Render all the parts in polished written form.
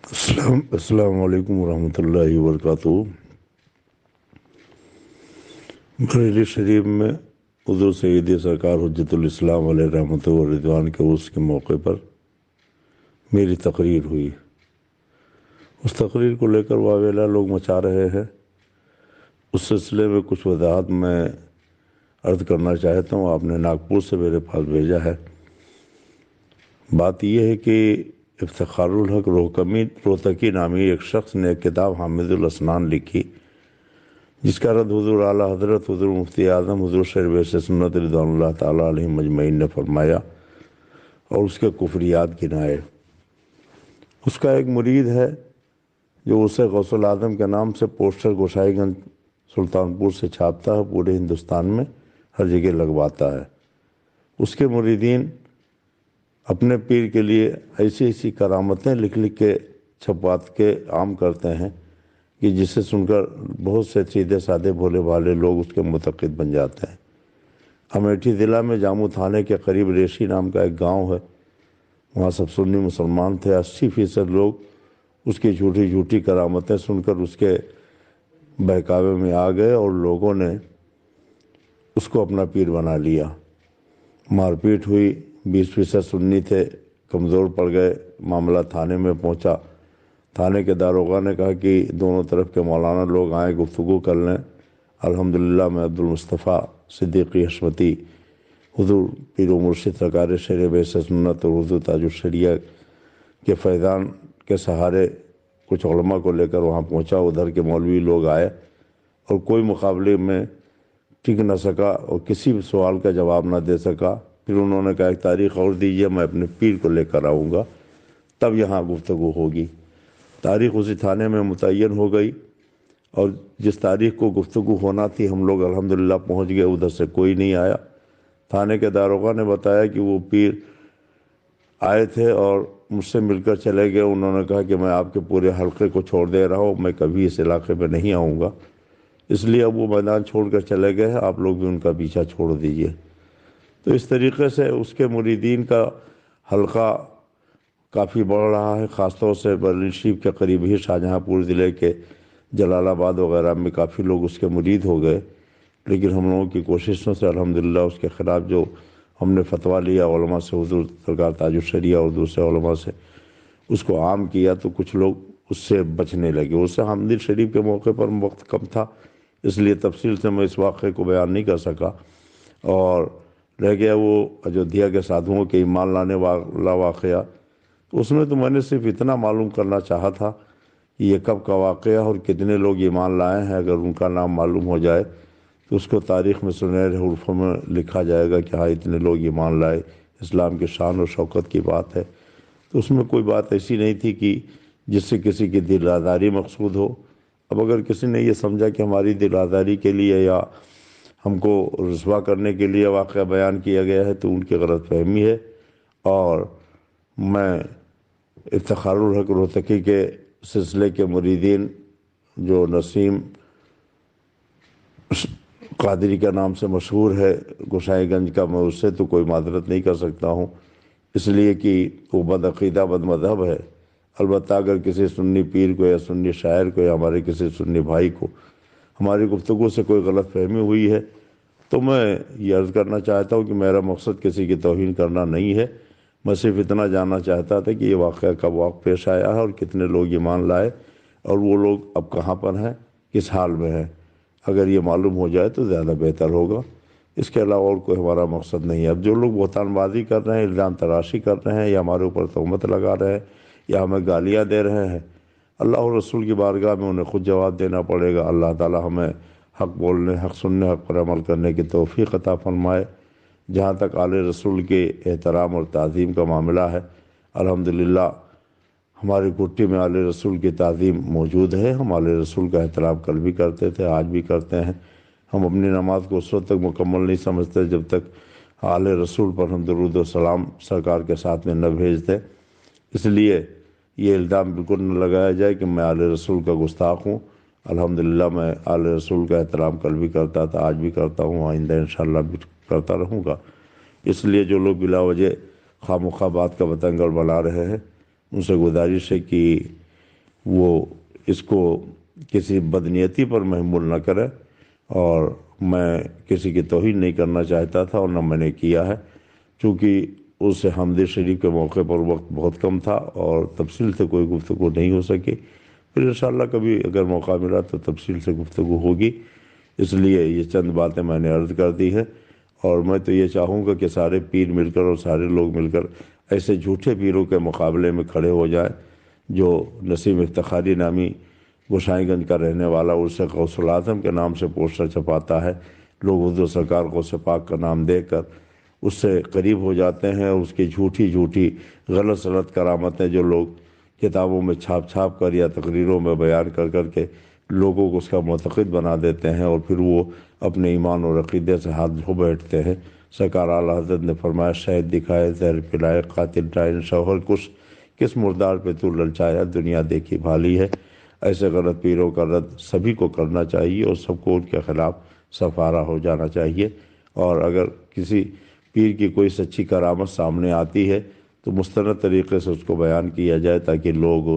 السلام علیکم ورحمۃ اللہ وبرکاتہ۔ بریلی شریف میں حضور سید سرکار حجت الاسلام علیہ رحمۃ و رضوان کے عرس کے موقع پر میری تقریر ہوئی۔ اس تقریر کو لے کر واویلا لوگ مچا رہے ہیں۔ اس سلسلے میں کچھ وضاحت میں عرض کرنا چاہتا ہوں۔ آپ نے ناگپور سے میرے پاس بھیجا ہے۔ بات یہ ہے کہ افتخار الحق روہتکی نامی ایک شخص نے ایک کتاب حامد الاسنان لکھی، جس کا رد حضور اعلیٰ حضرت حضور مفتی اعظم حضور شیر بیس سنت رضوان اللہ تعالیٰ علیہ مجمعین نے فرمایا اور اس کے کفریات گنائے۔ اس کا ایک مرید ہے جو اسے غوث العظم کے نام سے پوسٹر گوشائی گنج سلطانپور سے چھاپتا ہے، پورے ہندوستان میں ہر جگہ لگواتا ہے۔ اس کے مریدین اپنے پیر کے لیے ایسی ایسی کرامتیں لکھ کے چھپات کے عام کرتے ہیں کہ جسے سن کر بہت سے سیدھے سادے بھولے بھالے لوگ اس کے متقد بن جاتے ہیں۔ امیٹھی ضلع میں جامو تھانے کے قریب ریشی نام کا ایک گاؤں ہے، وہاں سب سنی مسلمان تھے۔ 80% لوگ اس کی جھوٹی جھوٹی کرامتیں سن کر اس کے بہکاوے میں آ گئے اور لوگوں نے اس کو اپنا پیر بنا لیا۔ مار پیٹ ہوئی، 20% سنی تھے، کمزور پڑ گئے۔ معاملہ تھانے میں پہنچا۔ تھانے کے داروغہ نے کہا کہ دونوں طرف کے مولانا لوگ آئیں، گفتگو کر لیں۔ الحمدللہ میں عبدالمصطفیٰ صدیقی حشمتی حضور پیر و مرشد سرکار شیر بیس سنت اور حضور تاج الشریعہ کے فیضان کے سہارے کچھ علماء کو لے کر وہاں پہنچا۔ ادھر کے مولوی لوگ آئے اور کوئی مقابلے میں ٹک نہ سکا اور کسی بھی سوال کا جواب نہ دے سکا۔ پھر انہوں نے کہا ایک تاریخ اور دیجیے، میں اپنے پیر کو لے کر آؤں گا، تب یہاں گفتگو ہوگی۔ تاریخ اسی تھانے میں متعین ہو گئی اور جس تاریخ کو گفتگو ہونا تھی ہم لوگ الحمدللہ پہنچ گئے، ادھر سے کوئی نہیں آیا۔ تھانے کے داروغہ نے بتایا کہ وہ پیر آئے تھے اور مجھ سے مل کر چلے گئے۔ انہوں نے کہا کہ میں آپ کے پورے حلقے کو چھوڑ دے رہا ہوں، میں کبھی اس علاقے میں نہیں آؤں گا، اس لیے اب وہ میدان چھوڑ کر چلے گئے ہیں، آپ لوگ بھی ان کا پیچھا چھوڑ دیجیے۔ تو اس طریقے سے اس کے مریدین کا حلقہ کافی بڑھ رہا ہے، خاص طور سے بریلی شریف کے قریب ہی شاہجہاں پور ضلع کے جلال آباد وغیرہ میں کافی لوگ اس کے مرید ہو گئے۔ لیکن ہم لوگوں کی کوششوں سے الحمدللہ اس کے خلاف جو ہم نے فتویٰ لیا علماء سے، حضور سرکار تاج الشریعہ اور دوسرے علماء سے، اس کو عام کیا تو کچھ لوگ اس سے بچنے لگے۔ اس سے حامد شریف کے موقع پر وقت کم تھا، اس لیے تفصیل سے میں اس واقعے کو بیان نہیں کر سکا، اور رہ گیا وہ اجودھیا کے سادھوؤں کے ایمان لانے والا واقعہ۔ اس میں تو میں نے صرف اتنا معلوم کرنا چاہا تھا کہ یہ کب کا واقعہ اور کتنے لوگ ایمان لائے ہیں۔ اگر ان کا نام معلوم ہو جائے تو اس کو تاریخ میں سنہرے حروفوں میں لکھا جائے گا کہ ہاں اتنے لوگ ایمان لائے، اسلام کی شان اور شوکت کی بات ہے۔ تو اس میں کوئی بات ایسی نہیں تھی کہ جس سے کسی کی دل آزاری مقصود ہو۔ اب اگر کسی نے یہ سمجھا کہ ہماری دل آزاری کے لیے یا ہم کو رسوا کرنے کے لیے واقعہ بیان کیا گیا ہے تو ان کی غلط فہمی ہے، اور میں افتخار الحق روہتکی کے سلسلے کے مریدین جو نسیم قادری کے نام سے مشہور ہے گوشائی گنج کا، میں اس سے تو کوئی معذرت نہیں کر سکتا ہوں، اس لیے کہ وہ بدعقیدہ بد مذہب ہے۔ البتہ اگر کسی سنی پیر کو یا سنی شاعر کو یا ہمارے کسی سنی بھائی کو ہماری گفتگو سے کوئی غلط فہمی ہوئی ہے تو میں یہ عرض کرنا چاہتا ہوں کہ میرا مقصد کسی کی توہین کرنا نہیں ہے۔ میں صرف اتنا جاننا چاہتا تھا کہ یہ واقعہ کب وقت پیش آیا ہے اور کتنے لوگ ایمان لائے، اور وہ لوگ اب کہاں پر ہیں، کس حال میں ہیں۔ اگر یہ معلوم ہو جائے تو زیادہ بہتر ہوگا، اس کے علاوہ اور کوئی ہمارا مقصد نہیں ہے۔ اب جو لوگ بہتان بازی کر رہے ہیں، الزام تراشی کر رہے ہیں، یا ہمارے اوپر تہمت لگا رہے ہیں یا ہمیں گالیاں دے رہے ہیں، اللہ اور رسول کی بارگاہ میں انہیں خود جواب دینا پڑے گا۔ اللہ تعالی ہمیں حق بولنے، حق سننے، حق پر عمل کرنے کی توفیق عطا فرمائے۔ جہاں تک آل رسول کے احترام اور تعظیم کا معاملہ ہے، الحمدللہ ہماری گھٹی میں آل رسول کی تعظیم موجود ہے۔ ہم آل رسول کا احترام کل بھی کرتے تھے، آج بھی کرتے ہیں۔ ہم اپنی نماز کو اس وقت تک مکمل نہیں سمجھتے جب تک آل رسول پر ہم درود و سلام سرکار کے ساتھ میں نہ بھیج دیں۔ اس لیے یہ الزام بالکل نہ لگایا جائے کہ میں آل رسول کا گستاخ ہوں۔ الحمدللہ میں آل رسول کا احترام کل بھی کرتا تھا، آج بھی کرتا ہوں، آئندہ انشاءاللہ بھی کرتا رہوں گا۔ اس لیے جو لوگ بلا وجہ خواہ مخواہ بات کا بتنگڑ بنا رہے ہیں، ان سے گزارش ہے کہ وہ اس کو کسی بدنیتی پر محمول نہ کرے، اور میں کسی کی توہین نہیں کرنا چاہتا تھا اور نہ میں نے کیا ہے، چونکہ اس حمد شریف کے موقع پر وقت بہت کم تھا اور تفصیل سے کوئی گفتگو نہیں ہو سکی۔ پھر انشاءاللہ کبھی اگر موقع ملا تو تفصیل سے گفتگو ہوگی، اس لیے یہ چند باتیں میں نے عرض کر دی ہے۔ اور میں تو یہ چاہوں گا کہ سارے پیر مل کر اور سارے لوگ مل کر ایسے جھوٹے پیروں کے مقابلے میں کھڑے ہو جائیں۔ جو نسیم افتخاری نامی گوشائی گنج کا رہنے والا اسے غوث العظم کے نام سے پوسٹر چھپاتا ہے، لوگ حضور سرکار غوث پاک کا نام دے کر اس سے قریب ہو جاتے ہیں، اور اس کی جھوٹی غلط کرامتیں جو لوگ کتابوں میں چھاپ کر یا تقریروں میں بیان کر کے لوگوں کو اس کا معتقد بنا دیتے ہیں، اور پھر وہ اپنے ایمان اور عقیدے سے ہاتھ دھو بیٹھتے ہیں۔ سرکار اعلیٰ حضرت نے فرمایا، شہد دکھائے زہر پلائے قاتل ڈائن شوہر کس مردار پہ تو للچایا، دنیا دیکھی بھالی ہے۔ ایسے غلط پیروں کا رد سبھی کو کرنا چاہیے اور سب کو ان کے خلاف سفارہ ہو جانا چاہیے، اور اگر کسی پیر کی کوئی سچی کرامت سامنے آتی ہے تو مستند طریقے سے اس کو بیان کیا جائے تاکہ لوگ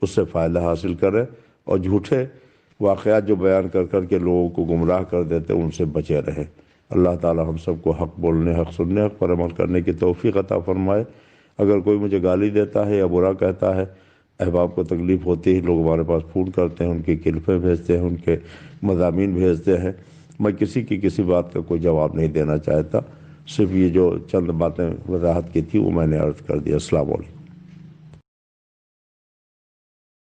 اس سے فائدہ حاصل کریں، اور جھوٹے واقعات جو بیان کر کے لوگوں کو گمراہ کر دیتے ان سے بچے رہیں۔ اللہ تعالی ہم سب کو حق بولنے، حق سننے، حق پر عمل کرنے کی توفیق عطا فرمائے۔ اگر کوئی مجھے گالی دیتا ہے یا برا کہتا ہے، احباب کو تکلیف ہوتی ہے، لوگ ہمارے پاس فون کرتے ہیں، ان کی کلپیں بھیجتے ہیں، ان کے مضامین بھیجتے ہیں، میں کسی کی کسی بات کا کوئی جواب نہیں دینا چاہتا، صرف یہ جو چند باتیں وضاحت کی تھی وہ میں نے عرض کر دیا۔ السلام علیکم۔